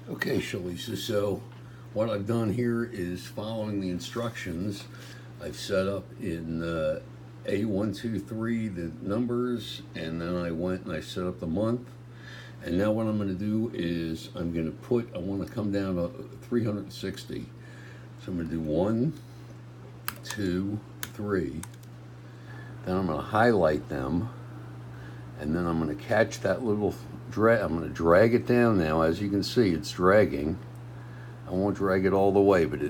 Okay, Shalisa, so what I've done here is following the instructions. I've set up in A123 the numbers, and then I went and I set up the month. And now what I'm going to do is I want to come down to 360. So I'm going to do 1, 2, 3. Then I'm going to highlight them, and then I'm going to catch that little I'm going to drag it down now. As you can see, it's dragging. I won't drag it all the way, but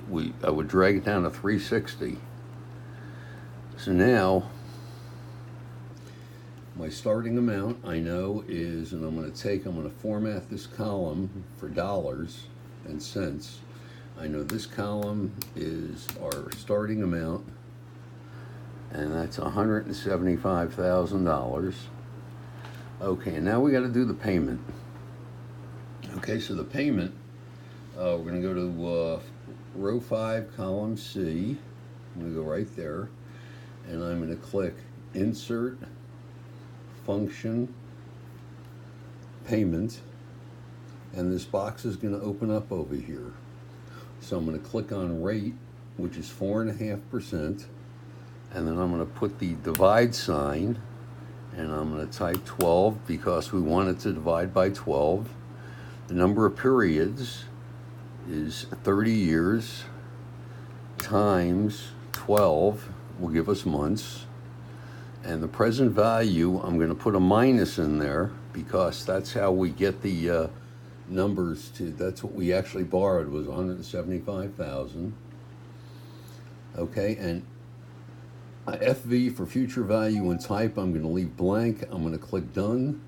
I would drag it down to 360. So now my starting amount I know is, and I'm going to format this column for dollars and cents. I know this column is our starting amount, and that's $175,000. Okay, and now we got to do the payment. Okay, so the payment, we're going to go to row 5, column C. I'm going to go right there, and I'm going to click Insert, Function, Payment, and this box is going to open up over here. So I'm going to click on Rate, which is 4.5%, and then I'm going to put the divide sign, and I'm going to type 12 because we want it to divide by 12. The number of periods is 30 years times 12 will give us months. And the present value, I'm going to put a minus in there because that's how we get the numbers to, that's what we actually borrowed, was 175,000. Okay, and FV for future value and type, I'm going to leave blank. I'm going to click done,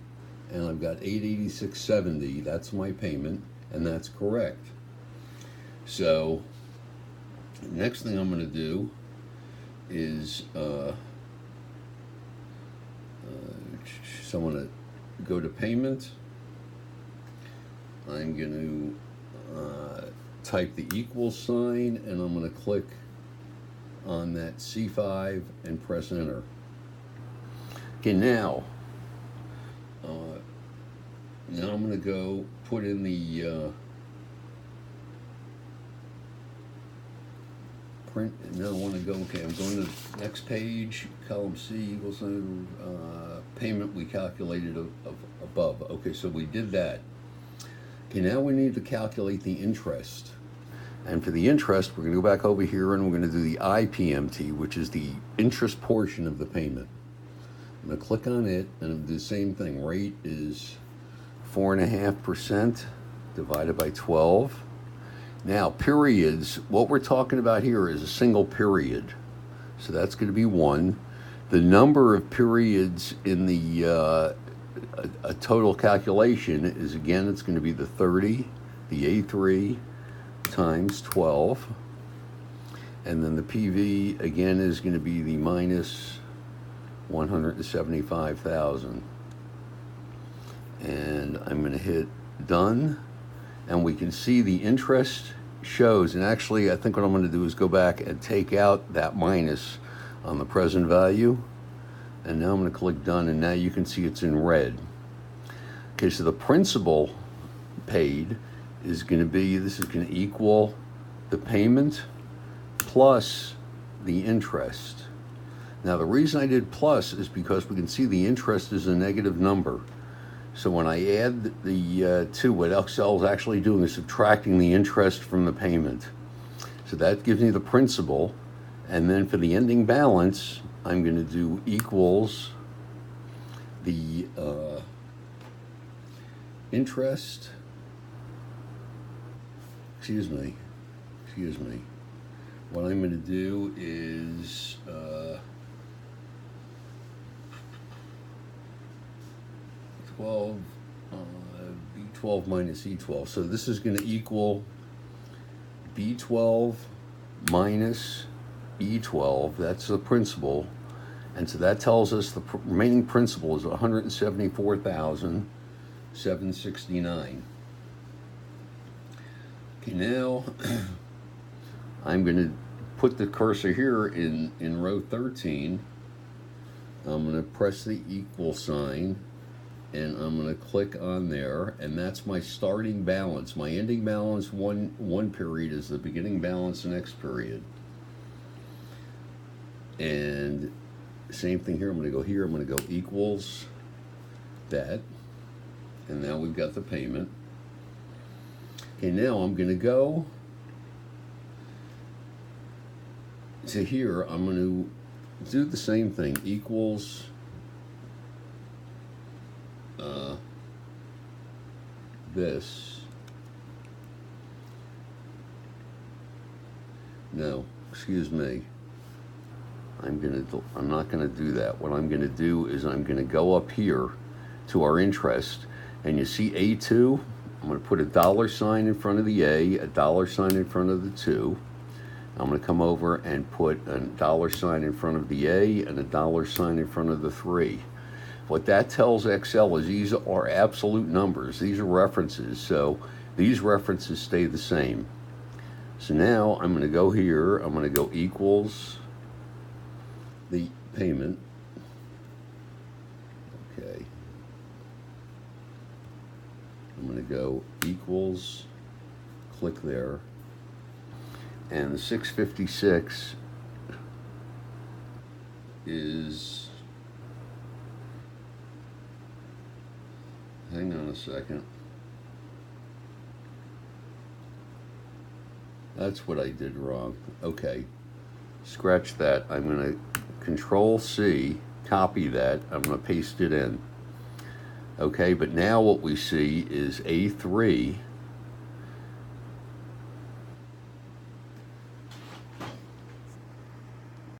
and I've got 886.70. That's my payment, and that's correct. So next thing I'm going to do is so I'm going to go to payment. I'm going to type the equal sign, and I'm going to click on that C5 and press enter. Okay, now I'm going to go put in the print. And now I want to go, okay, I'm going to the next page, column C equals payment we calculated above. Okay, so we did that. Okay, now we need to calculate the interest. And for the interest, we're going to go back over here and we're going to do the IPMT, which is the interest portion of the payment. I'm going to click on it, and I'm going to do the same thing. Rate is 4.5% divided by 12. Now, periods, what we're talking about here is a single period. So that's going to be 1. The number of periods in the a total calculation is, again, it's going to be the 30, the A3, times 12, and then the PV again is going to be the minus 175,000, and I'm going to hit done, and we can see the interest shows. And actually, I think what I'm going to do is go back and take out that minus on the present value, and now I'm going to click done, and now you can see it's in red. Okay, so the principal paid is going to be, this is going to equal the payment plus the interest. Now the reason I did plus is because we can see the interest is a negative number. So when I add the two, what Excel is actually doing is subtracting the interest from the payment. So that gives me the principal, and then for the ending balance, I'm going to do equals the interest. Excuse me. What I'm going to do is B12 minus E12. So this is going to equal B12 minus E12. That's the principal. And so that tells us the remaining principal is 174,769. Okay, now I'm going to put the cursor here in row 13. I'm going to press the equal sign, and I'm going to click on there, and that's my starting balance. My ending balance one period is the beginning balance the next period. And same thing here. I'm going to go here. I'm going to go equals that, and now we've got the payment. Okay, now I'm going to go to here. I'm going to do the same thing. Equals this. No, excuse me. I'm not gonna do that. What I'm gonna do is I'm gonna go up here to our interest, and you see A2. I'm gonna put a $sign in front of the A $sign in front of the 2. I'm gonna come over and put a $sign in front of the A and a $sign in front of the 3. What that tells Excel is these are absolute numbers. These are references, so these references stay the same. So now I'm going to go here. I'm going to go equals the payment. Okay. I'm going to go equals, click there, and the 656 is, hang on a second. That's what I did wrong. Okay, scratch that. I'm going to Control C, copy that. I'm going to paste it in. Okay, but now what we see is A3